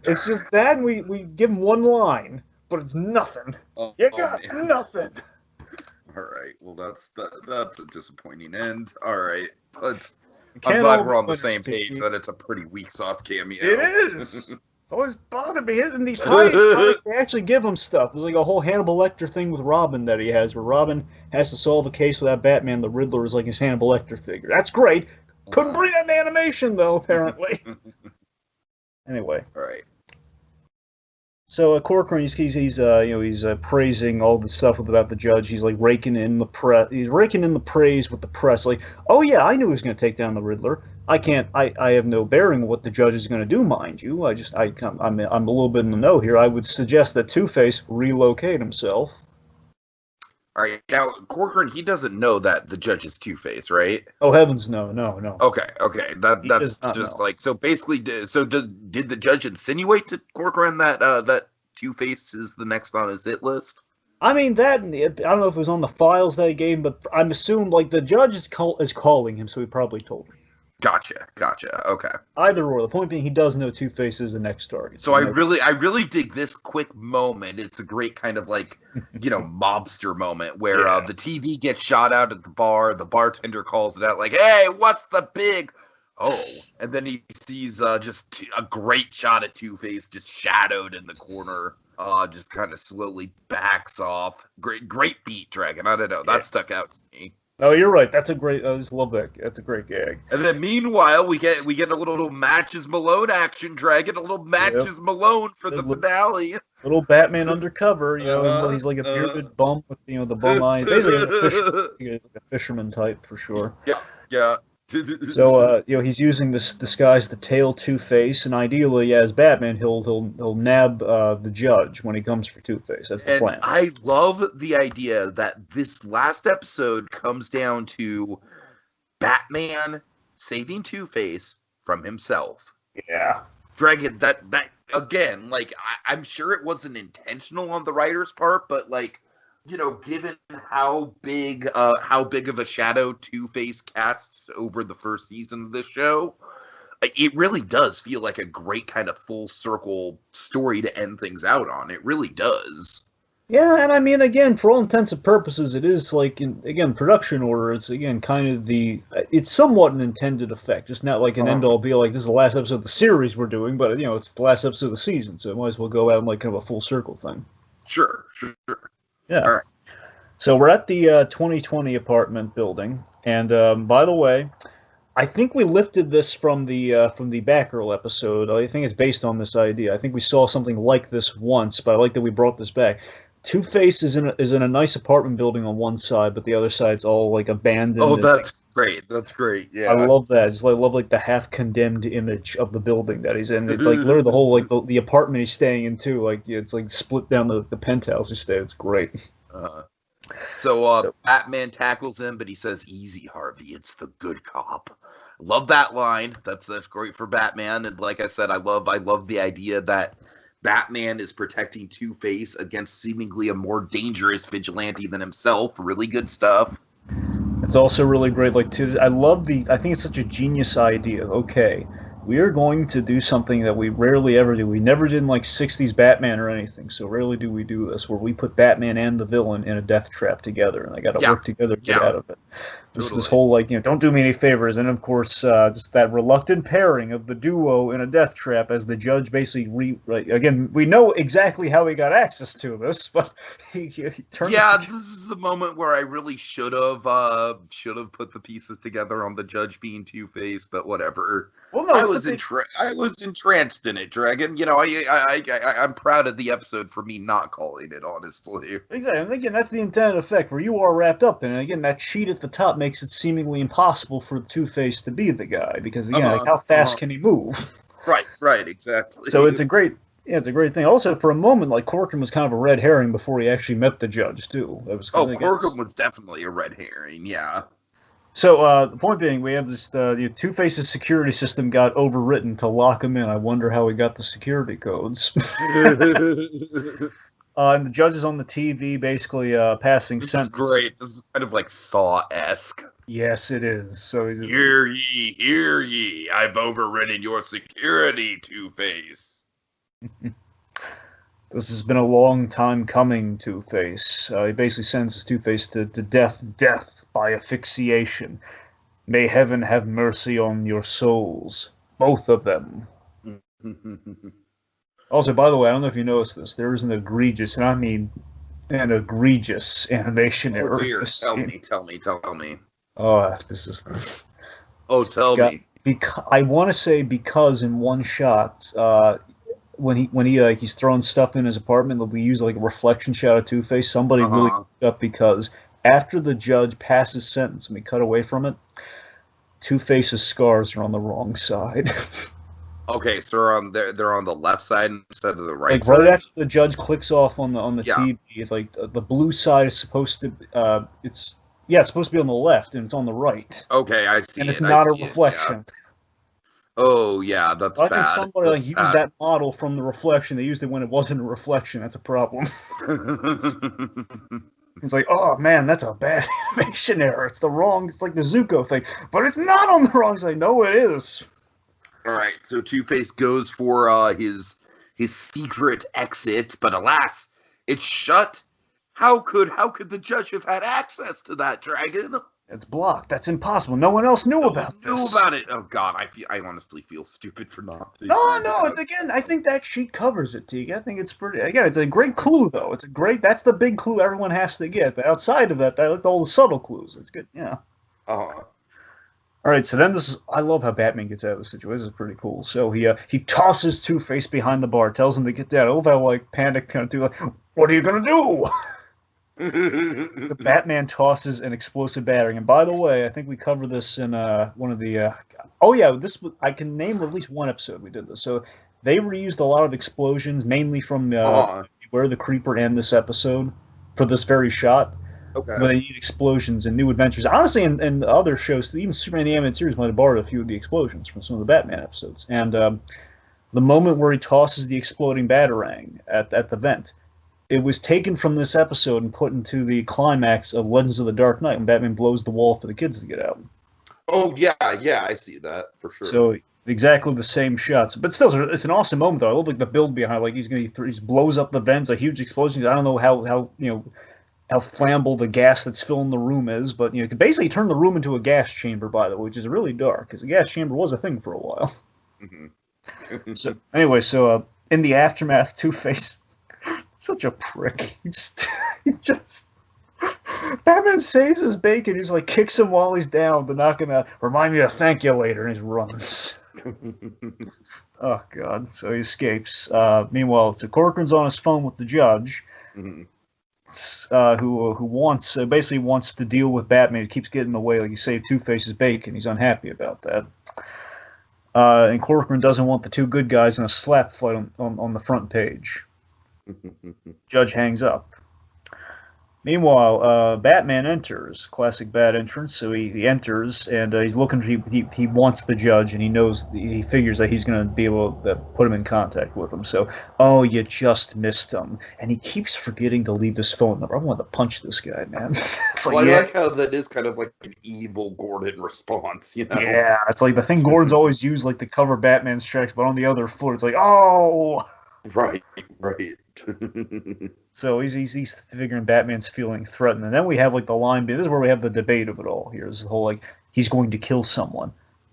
It's just that, and we give him one line, but it's nothing. You got nothing. All right. Well, that's a disappointing end. All right, but I'm glad we're on the same page that it's a pretty weak sauce cameo. It is. It's always bothered me. In these comics, they actually give him stuff. There's like a whole Hannibal Lecter thing with Robin that he has, where Robin has to solve a case without Batman. The Riddler is like his Hannibal Lecter figure. That's great. Couldn't bring that in animation though, apparently. Anyway. All right. So Corcoran, he's praising all the stuff about the judge. He's like raking in the press. He's raking in the praise with the press. Like, oh yeah, I knew he was going to take down the Riddler. I have no bearing on what the judge is going to do, mind you. I'm a little bit in the know here. I would suggest that Two-Face relocate himself. All right, now Corcoran, he doesn't know that the judge is Two-Face, right? Oh heavens, no. Okay, that's just like, so basically, did the judge insinuate to Corcoran that Two-Face is the next on his hit list? I mean, I don't know if it was on the files that he gave him, but I'm assuming like the judge is calling him, so he probably told him. Gotcha. Okay. Either or. The point being, he does know Two-Face is the next target. So I really dig this quick moment. It's a great kind of like, mobster moment where the TV gets shot out at the bar. The bartender calls it out like, "Hey, what's the big?" Oh, and then he sees just a great shot at Two-Face just shadowed in the corner. Just kind of slowly backs off. Great beat, Dragon. I don't know. That stuck out to me. Oh, you're right. I just love that. That's a great gag. And then meanwhile, we get a little Matches Malone action, Dragon. A little Matches Malone for the finale. Little Batman undercover. He's like a bearded bum with the bum eyes. Basically a fisherman type for sure. Yeah. So he's using this disguise to tail Two-Face, and ideally, as Batman, he'll nab the judge when he comes for Two-Face. That's the plan. I love the idea that this last episode comes down to Batman saving Two-Face from himself. Yeah, Dragon. That again, like I'm sure it wasn't intentional on the writer's part, but like, given how big of a shadow Two-Face casts over the first season of this show, it really does feel like a great kind of full circle story to end things out on. It really does. Yeah, and I mean, again, for all intents and purposes, it is like, production order, it's, again, kind of it's somewhat an intended effect. It's not like an end-all be like, this is the last episode of the series we're doing, but, it's the last episode of the season, so it might as well go out in, like, kind of a full circle thing. Sure. Yeah. All right. So we're at the 2020 apartment building, and by the way, I think we lifted this from the Batgirl episode. I think it's based on this idea. I think we saw something like this once, but I like that we brought this back. Two-Face is in a nice apartment building on one side, but the other side's all like abandoned. Oh, that's great. That's great. Yeah, I love that. I love like the half condemned image of the building that he's in. It's like literally the whole like the apartment he's staying in too. Like it's like split down the penthouse he stayed. It's great. So Batman tackles him, but he says, "Easy, Harvey. It's the good cop." Love that line. That's great for Batman. And like I said, I love the idea that Batman is protecting Two-Face against seemingly a more dangerous vigilante than himself. Really good stuff. It's also really great. I think it's such a genius idea. Okay, we are going to do something that we rarely ever do. We never did in like 60s Batman or anything, so rarely do we do this, where we put Batman and the villain in a death trap together, and they got to work together to get out of it. This whole don't do me any favors, and of course just that reluctant pairing of the duo in a death trap as the judge basically again, we know exactly how he got access to this, but he turned. Yeah, this is the moment where I really should have put the pieces together on the judge being Two-Face, but whatever. Well, no, I was entranced in it, Dragon. I'm proud of the episode for me not calling it, honestly. Exactly. And again, that's the intended effect, where you are wrapped up in it. And again, that sheet at the top makes it seemingly impossible for Two-Face to be the guy, because again, how fast can he move? Right, exactly. So it's a great thing. Also, for a moment, like Corcoran was kind of a red herring before he actually met the judge too. Corcoran was definitely a red herring. Yeah. So the point being, we have this Two-Face's security system got overwritten to lock him in. I wonder how he got the security codes. And the judge is on the TV, basically passing This sentence. is great. This is kind of like Saw-esque. Yes, it is. So he's Hear ye! I've overridden your security, Two-Face. This has been a long time coming, Two-Face. He basically sentences Two-Face to death by asphyxiation. May heaven have mercy on your souls. Both of them. Also, by the way, I don't know if you noticed this. There is an egregious, and I mean an egregious animation error. Dear, tell me. Oh, this is... Oh, tell me. I want to say because in one shot, when he's throwing stuff in his apartment, we use like a reflection shot of Two-Face. Somebody really fucked up because after the judge passes sentence and we cut away from it, Two-Face's scars are on the wrong side. Okay, so they're on the left side instead of the right like side. Right after the judge clicks off on the TV, it's like the blue side is supposed to it's supposed to be on the left and it's on the right. Okay, I see. And it's not a reflection. Oh yeah, that's bad. I think somebody used that model from the reflection. They used it when it wasn't a reflection. That's a problem. It's like, oh man, that's a bad animation error. It's like the Zuko thing, but it's not on the wrong side. No, it is. All right, so Two-Face goes for his secret exit, but alas, it's shut. How could the judge have had access to that, Dragon? It's blocked. That's impossible. No one else knew about it. Oh God, I honestly feel stupid for not. No. It's again. I think that sheet covers it, Teague. I think it's pretty. Again, it's a great clue, though. That's the big clue everyone has to get. But outside of that, I like all the subtle clues. It's good. Yeah. All right, so then I love how Batman gets out of the situation. This is pretty cool. So he tosses Two-Face behind the bar, tells him to get down. I love how panicked kind of do what are you gonna do? The Batman tosses an explosive battery. And by the way, I think we covered this in one of the. I can name at least one episode we did this. So they reused a lot of explosions, mainly from Where the Creeper and this episode for this very shot. Okay. When they need explosions and new adventures. Honestly, in other shows, even Superman the Animated Series might have borrowed a few of the explosions from some of the Batman episodes. And the moment where he tosses the exploding Batarang at the vent, it was taken from this episode and put into the climax of Legends of the Dark Knight when Batman blows the wall for the kids to get out. Oh, yeah, I see that, for sure. So, exactly the same shots. But still, it's an awesome moment, though. I love the build behind it. He blows up the vents, a huge explosion. I don't know how flammable the gas that's filling the room is, but you can basically turn the room into a gas chamber, by the way, which is really dark, because the gas chamber was a thing for a while. Mm-hmm. So anyway, in the aftermath, Two-Face, such a prick. He just Batman saves his bacon. He's like kicks him while he's down to knock him out. Remind me to thank you later, and he runs. Oh God! So he escapes. Meanwhile, Corcoran's on his phone with the judge. Mm-hmm. Who basically wants to deal with Batman. He keeps getting in the way, like he saved Two-Face's bacon. He's unhappy about that. And Corcoran doesn't want the two good guys in a slap fight on the front page. Judge hangs up. Meanwhile, Batman enters. Classic Bat entrance. So he enters, and he's looking. He wants the judge, and he figures that he's going to be able to put him in contact with him. So, oh, you just missed him, and he keeps forgetting to leave his phone number. I want to punch this guy, man. I like how that is kind of like an evil Gordon response, you know? Yeah, it's like the thing Gordon's always used, like to cover Batman's tracks, but on the other foot, it's like, oh. Right. So he's figuring Batman's feeling threatened, and then we have like the line. This is where we have the debate of it all. Here's the whole he's going to kill someone.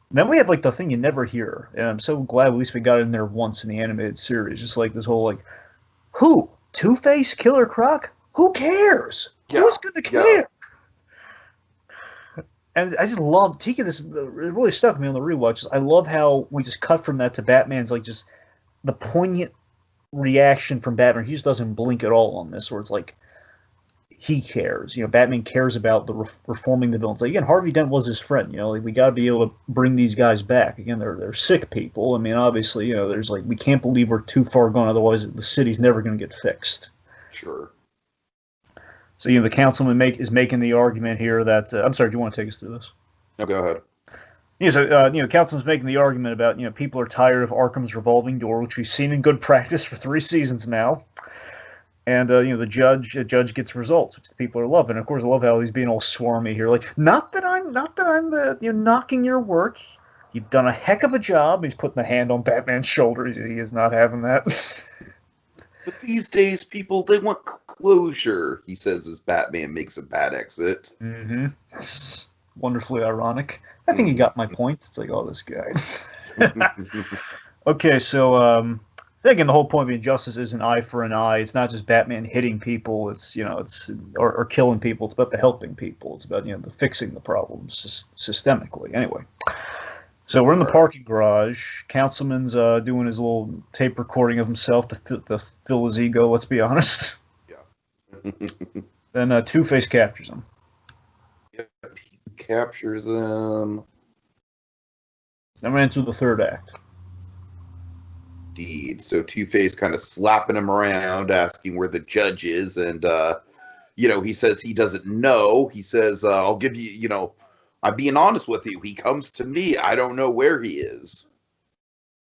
And then we have the thing you never hear, and I'm so glad at least we got it in there once in the animated series. Just like this whole who? Two-Face, Killer Croc? Who cares? Yeah. Who's gonna care? Yeah. And I just love Tiki. It really stuck me on the rewatches. I love how we just cut from that to Batman's just the poignant reaction from Batman. He just doesn't blink at all on this, where it's he cares. Batman cares about the reforming the villains. Again, Harvey Dent was his friend. We got to be able to bring these guys back. Again, they're sick people. I mean, obviously, there's we can't believe we're too far gone. Otherwise, the city's never going to get fixed. Sure. So the councilman is making the argument here that I'm sorry. Do you want to take us through this? No, go ahead. Yeah, so Councilman's making the argument about people are tired of Arkham's revolving door, which we've seen in good practice for 3 seasons now. And the judge gets results, which the people are loving. Of course, I love how he's being all swarmy here. Like, not that I'm knocking your work. You've done a heck of a job. He's putting a hand on Batman's shoulder. He is not having that. But these days, people, they want closure, he says as Batman makes a bad exit. Mm-hmm. Wonderfully ironic. I think he got my point. It's like, oh, this guy. Okay, so again, the whole point being justice is an eye for an eye. It's not just Batman hitting people. It's or killing people. It's about the helping people. It's about the fixing the problems systemically. Anyway, so we're in the parking garage. Councilman's doing his little tape recording of himself to fill his ego. Let's be honest. Yeah. Then Two-Face captures him. Yep, he captures him. Then we enter the third act. Indeed. So Two-Face kind of slapping him around, asking where the judge is, and he says he doesn't know. He says, "I'll give you, I'm being honest with you. He comes to me. I don't know where he is."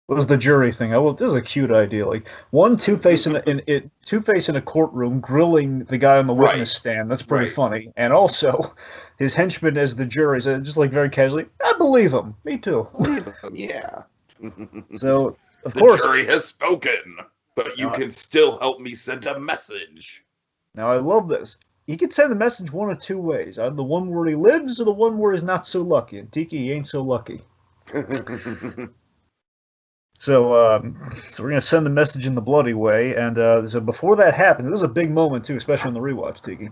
What was the jury thing? This is a cute idea. Like Two-Face in a courtroom grilling the guy on the witness stand. That's pretty funny. And also, his henchman as the jury said, just like very casually, "I believe him. Me too." Believe him, yeah. So of course, the jury has spoken, but you can still help me send a message. Now I love this. He can send the message one of two ways: either the one where he lives, or the one where he's not so lucky. And Tiki, he ain't so lucky. So we're gonna send the message in the bloody way, and so before that happens, this is a big moment too, especially on the rewatch, Tiki.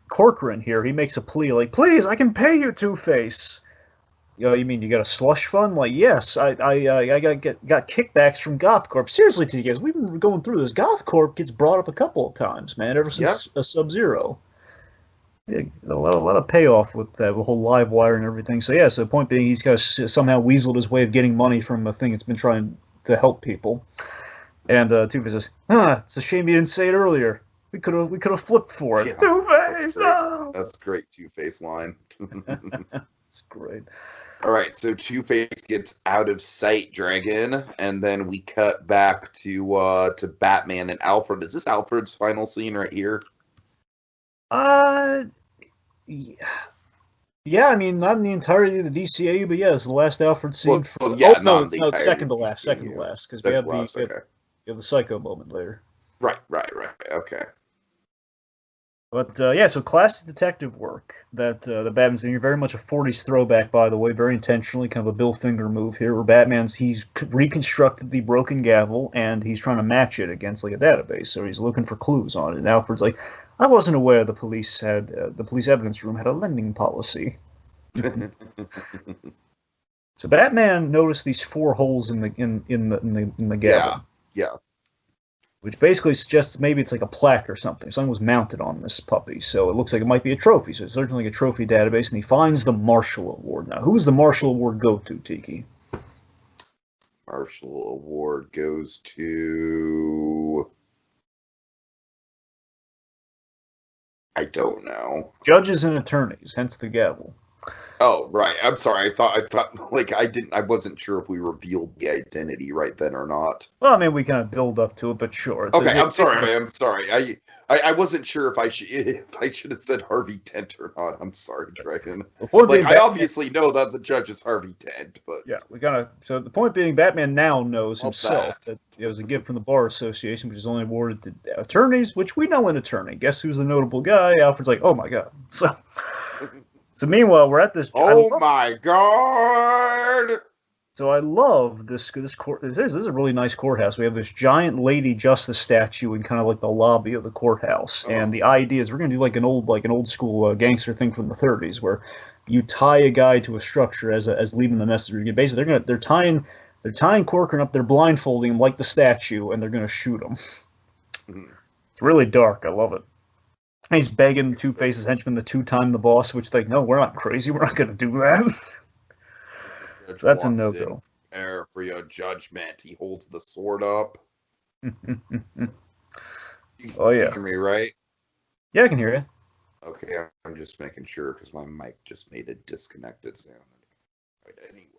Corcoran here, he makes a plea like, "Please, I can pay you, Two-Face." You mean you got a slush fund? Like, yes, I got kickbacks from GothCorp. Seriously, Tiki, guys, we've been going through this. GothCorp gets brought up a couple of times, man, ever since Sub-Zero. Yeah, a lot of payoff with that whole live wire and everything. So yeah, so the point being, he's got somehow weaseled his way of getting money from a thing that's been trying to help people. And Two-Face says, "It's a shame you didn't say it earlier. We could have flipped for it." Yeah, Two-Face, no. That's great Two-Face line. It's great. All right, so Two-Face gets out of sight, Dragon, and then we cut back to Batman and Alfred. Is this Alfred's final scene right here? Yeah, I mean, not in the entirety of the DCAU, but yeah, it's the last Alfred scene. It's second to last, because we have the Psycho moment later. Right, okay. But so classic detective work that the Batman's doing. Very much a 40s throwback, by the way, very intentionally, kind of a Bill Finger move here, where he's reconstructed the broken gavel, and he's trying to match it against like a database, so he's looking for clues on it. And Alfred's like, "I wasn't aware the police evidence room had a lending policy." So Batman noticed these 4 holes in the gavel. Yeah. Which basically suggests maybe it's like a plaque or something. Something was mounted on this puppy, so it looks like it might be a trophy. So it's certainly like a trophy database, and he finds the Marshall Award. Now, who does the Marshall Award go to, Tiki? Marshall Award goes to... I don't know. Judges and attorneys, hence the gavel. Oh, right. I'm sorry. I thought like I wasn't sure if we revealed the identity right then or not. Well, I mean, we kind of build up to it, but sure. Okay, I'm sorry. I wasn't sure if I should have said Harvey Dent or not. I'm sorry, Dragon. I obviously know that the judge is Harvey Dent, but yeah, so the point being, Batman now knows himself that it was a gift from the Bar Association, which is only awarded to attorneys, which we know an attorney. Guess who's the notable guy? Alfred's like, "Oh my god." So meanwhile, we're at this. Oh my god! So I love this court. This is a really nice courthouse. We have this giant Lady Justice statue in kind of like the lobby of the courthouse, and the idea is we're gonna do like an old school gangster thing from the 30s, where you tie a guy to a structure as leaving the message. Basically, they're tying Corcoran up, they're blindfolding him like the statue, and they're gonna shoot him. It's really dark. I love it. He's begging Two-Face's henchman to 2-time the boss, which they no, we're not crazy. We're not going to do that. So that's a no-go. Prepare for your judgment. He holds the sword up. Oh, yeah. You can hear me, right? Yeah, I can hear you. Okay, I'm just making sure because my mic just made a disconnected sound. Right, anyways.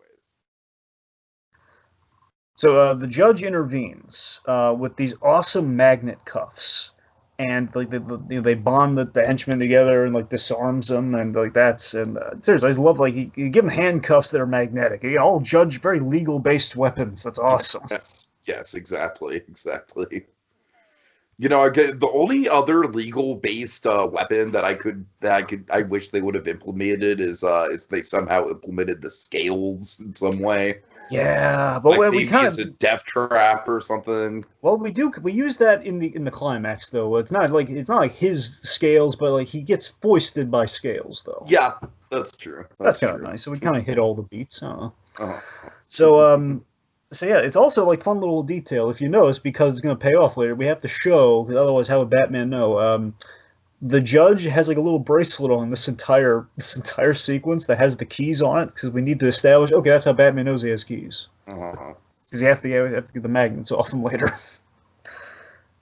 So the judge intervenes with these awesome magnet cuffs, and like they bond the henchmen together and like disarms them, and like seriously, I just love like you give them handcuffs that are magnetic. All judge very legal based weapons. That's awesome. Yes, exactly. You know, the only other legal based weapon that I wish they would have implemented is they somehow implemented the scales in some way. Yeah, but Like we maybe kind as a death trap or something. well, we use that in the climax though. It's not like his scales, but like he gets foisted by scales though. Yeah, that's true. That's kind of nice. So we kind of hit all the beats. Uh-huh. So yeah, it's also like fun little detail if you notice because it's going to pay off later. We have to show, otherwise, how would Batman know? The judge has like a little bracelet on this entire sequence that has the keys on it because we need to establish. Okay, that's how Batman knows he has keys. Because you have to get the magnets off him later.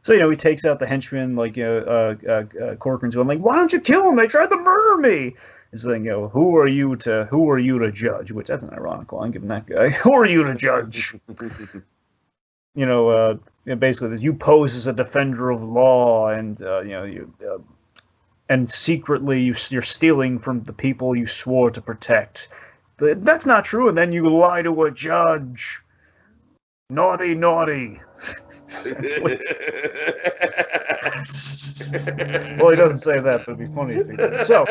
So he takes out the henchman like Corcoran's going like, why don't you kill him? They tried to murder me. He's like, who are you to judge? Which that's an ironic line, given that guy. Who are you to judge? Basically, this, you pose as a defender of law, and and secretly you're stealing from the people you swore to protect. That's not true, and then you lie to a judge. Naughty. Well, he doesn't say that, but it'd be funny if he did. So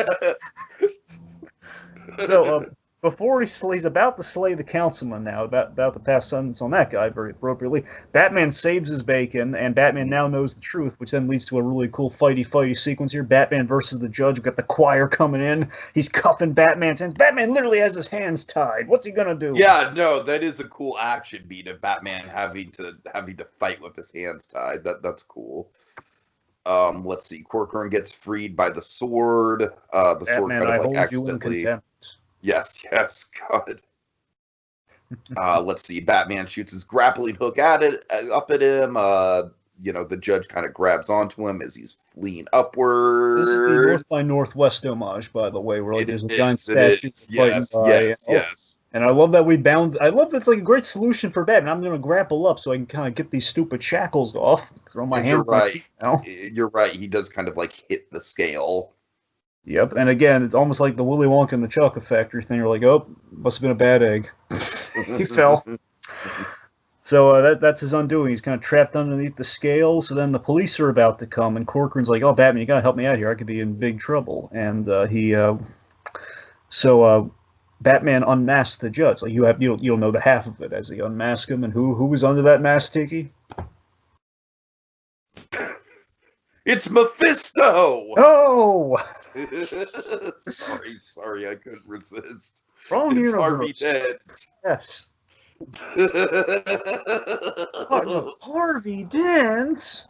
before he's about to slay the councilman now, about to pass sentence on that guy very appropriately, Batman saves his bacon, and Batman now knows the truth, which then leads to a really cool fighty sequence here. Batman versus the judge. We've got the choir coming in. He's cuffing Batman's hands. Batman literally has his hands tied. What's he gonna do? Yeah, no, that is a cool action beat of Batman having to fight with his hands tied. That's cool. Let's see. Corcoran gets freed by the sword. The Batman, sword kind of like accidentally. Yes, God. Let's see. Batman shoots his grappling hook up at him. The judge kind of grabs onto him as he's fleeing upward. This is the North by Northwest homage, by the way, where like there's a giant statue fighting by. Yes. And I love that I love that's like a great solution for Batman. I'm going to grapple up so I can kind of get these stupid shackles off. Throw my hands. You're right. He does kind of like hit the scale. Yep, and again, it's almost like the Willy Wonka and the Chocolate Factory thing. You're like, oh, must have been a bad egg. He fell. So that's his undoing. He's kind of trapped underneath the scale. So then the police are about to come, and Corcoran's like, oh, Batman, you got to help me out here. I could be in big trouble. And Batman unmasks the judge. Like you don't know the half of it as he unmasks him. And who was under that mask, Tiki? It's Mephisto. Oh. Sorry, I couldn't resist. Wrong universe. Harvey Dent. Yes. Harvey Dent.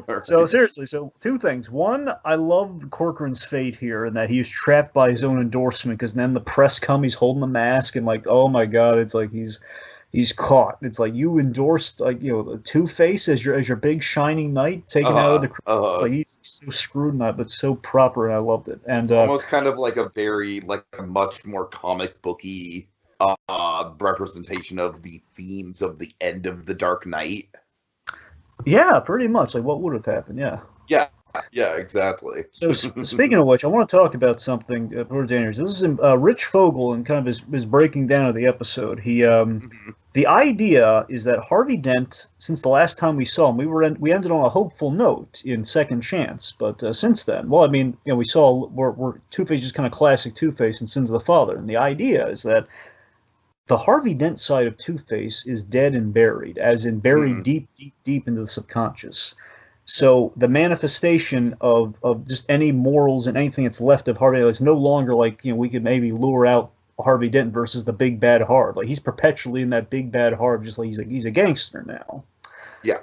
Right. So seriously, two things. One, I love Corcoran's fate here, in that he's trapped by his own endorsement. Because then the press come, he's holding the mask, and like, oh my god, it's like he's caught. It's like you endorsed Two-Face as your big shining knight taken out of the like he's so screwed in that, but so proper, and I loved it. And it's almost kind of like a much more comic booky representation of the themes of the end of the Dark Knight. Yeah, pretty much. Like what would have happened? Yeah. Yeah, exactly. So speaking of which, I want to talk about something before Daniels. This is Rich Fogel and kind of his breaking down of the episode. He the idea is that Harvey Dent, since the last time we saw him, we ended on a hopeful note in Second Chance, but since then, well, I mean, we saw where Two-Face is kind of classic Two-Face and Sins of the Father, and the idea is that the Harvey Dent side of Two-Face is dead and buried, as in buried deep into the subconscious. So the manifestation of just any morals and anything that's left of Harvey Dent is no longer like, we could maybe lure out Harvey Dent versus the big bad Harv. Like he's perpetually in that big bad Harv, just like he's a gangster now. Yeah.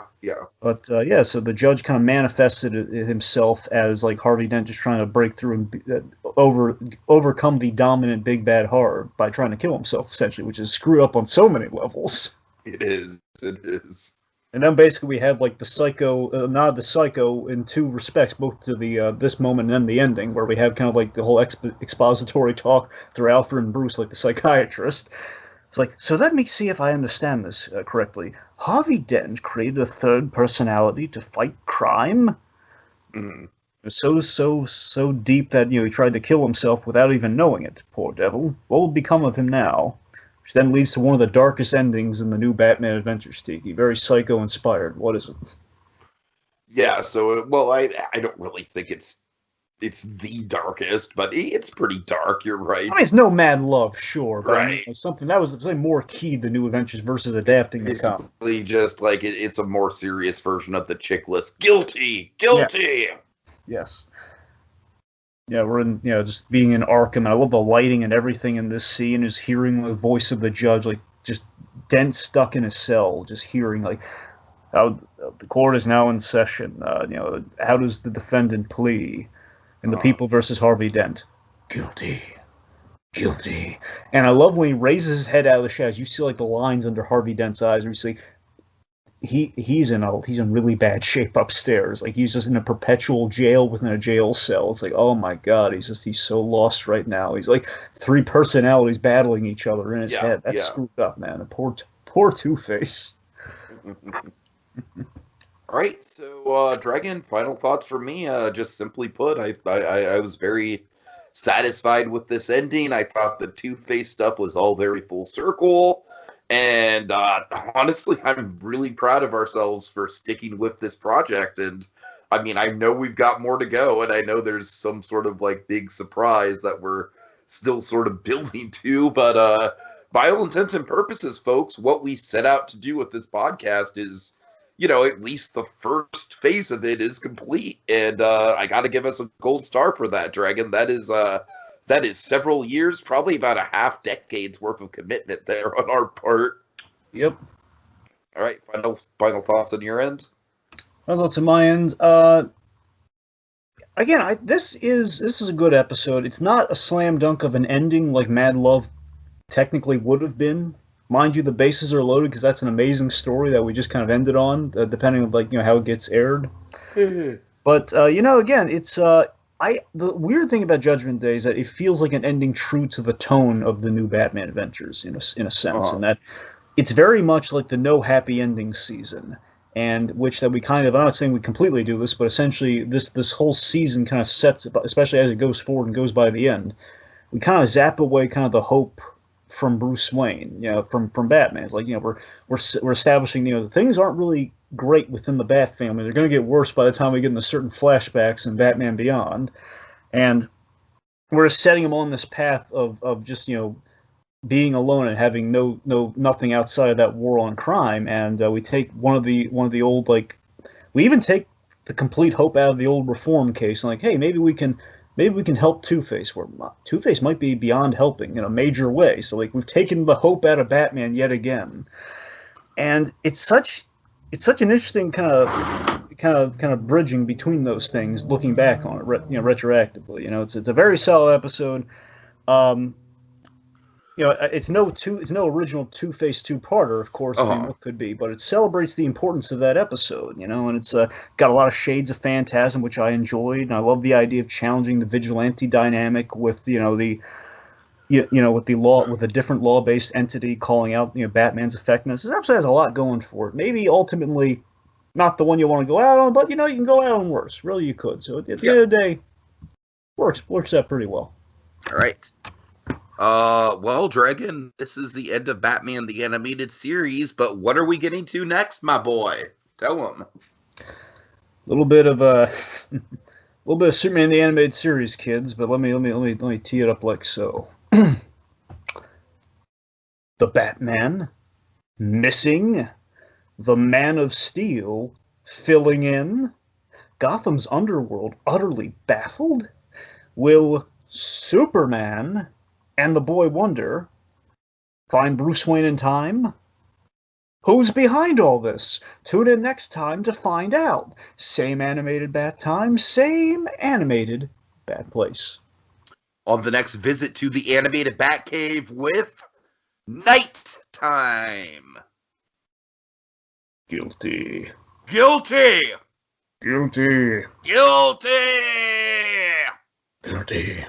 But so the judge kind of manifested himself as like Harvey Dent just trying to break through and overcome the dominant big bad Harv by trying to kill himself, essentially, which is screwed up on so many levels. It is. And then basically we have like the Psycho, nod to Psycho in two respects, both to the this moment and then the ending, where we have kind of like the whole expository talk through Alfred and Bruce, like the psychiatrist. It's like, so let me see if I understand this correctly. Harvey Dent created a third personality to fight crime? Mm. So deep that, he tried to kill himself without even knowing it. Poor devil. What will become of him now? Which then leads to one of the darkest endings in the new Batman Adventures, Tiki. Very Psycho-inspired. What is it? Yeah, so well, I don't really think it's the darkest, but it's pretty dark. You're right. I mean, it's no mad love, sure, but Right. Something that was more key to New Adventures versus adapting the comic. Basically, just like it's a more serious version of the chick list. Guilty. Yeah. Yes. Yeah, we're in, just being in Arkham. I love the lighting and everything in this scene, is hearing the voice of the judge, like, just Dent stuck in his cell, just hearing, like, how the court is now in session. How does the defendant plea? And the people versus Harvey Dent. Guilty. And I love when he raises his head out of the shadows. You see, like, the lines under Harvey Dent's eyes, where you see he's in really bad shape upstairs. Like, he's just in a perpetual jail within a jail cell. It's like, oh my god, he's so lost right now. He's like three personalities battling each other in his head. That's screwed up, man. Poor Two-Face. All right, so Dragon, final thoughts for me. Just simply put, I was very satisfied with this ending. I thought the Two-Face stuff was all very full circle. And honestly, I'm really proud of ourselves for sticking with this project. And I mean, I know we've got more to go, and I know there's some sort of like big surprise that we're still sort of building to. But by all intents and purposes, folks, what we set out to do with this podcast is, at least the first phase of it is complete. And I got to give us a gold star for that, Dragon. That is several years, probably about a half decade's worth of commitment there on our part. Yep. All right, final thoughts on your end? Final thoughts on my end. Again, this is a good episode. It's not a slam dunk of an ending like Mad Love technically would have been. Mind you, the bases are loaded because that's an amazing story that we just kind of ended on, depending on how it gets aired. But again, it's the weird thing about Judgment Day is that it feels like an ending true to the tone of the new Batman Adventures in a sense, and that it's very much like the no happy ending season, and which that we kind of, I'm not saying we completely do this, but essentially this whole season kind of sets, especially as it goes forward and goes by the end, we kind of zap away kind of the hope from Bruce Wayne, from Batman. It's like, we're establishing, things aren't really great within the Bat family. They're going to get worse by the time we get into certain flashbacks in Batman Beyond, and we're setting him on this path of just being alone and having nothing outside of that war on crime. And we take one of the old, like, we even take the complete hope out of the old reform case, and like, hey, maybe we can help Two-Face, where Two-Face might be beyond helping in a major way. So like, we've taken the hope out of Batman yet again, and it's such an interesting kind of bridging between those things, looking back on it, retroactively. It's a very solid episode. It's no original Two-Face two-parter, of course, what could be, but it celebrates the importance of that episode, and it's got a lot of shades of Phantasm, which I enjoyed, and I love the idea of challenging the vigilante dynamic with with a different law-based entity calling out Batman's effectiveness. This episode has a lot going for it. Maybe ultimately not the one you want to go out on, but you can go out on worse. Really, you could. So at the end of the day, works out pretty well. All right. Well, Dragon, this is the end of Batman the Animated Series, but what are we getting to next, my boy? Tell them. A little bit of Superman the Animated Series, kids, but let me tee it up like so. The Batman missing, the Man of Steel filling in, Gotham's underworld utterly baffled. Will Superman and the Boy Wonder find Bruce Wayne in time? Who's behind all this? Tune in next time to find out. Same animated Bat time, same animated Bat place. On the next visit to the animated Batcave with Night Time. Guilty. Guilty. Guilty. Guilty. Guilty.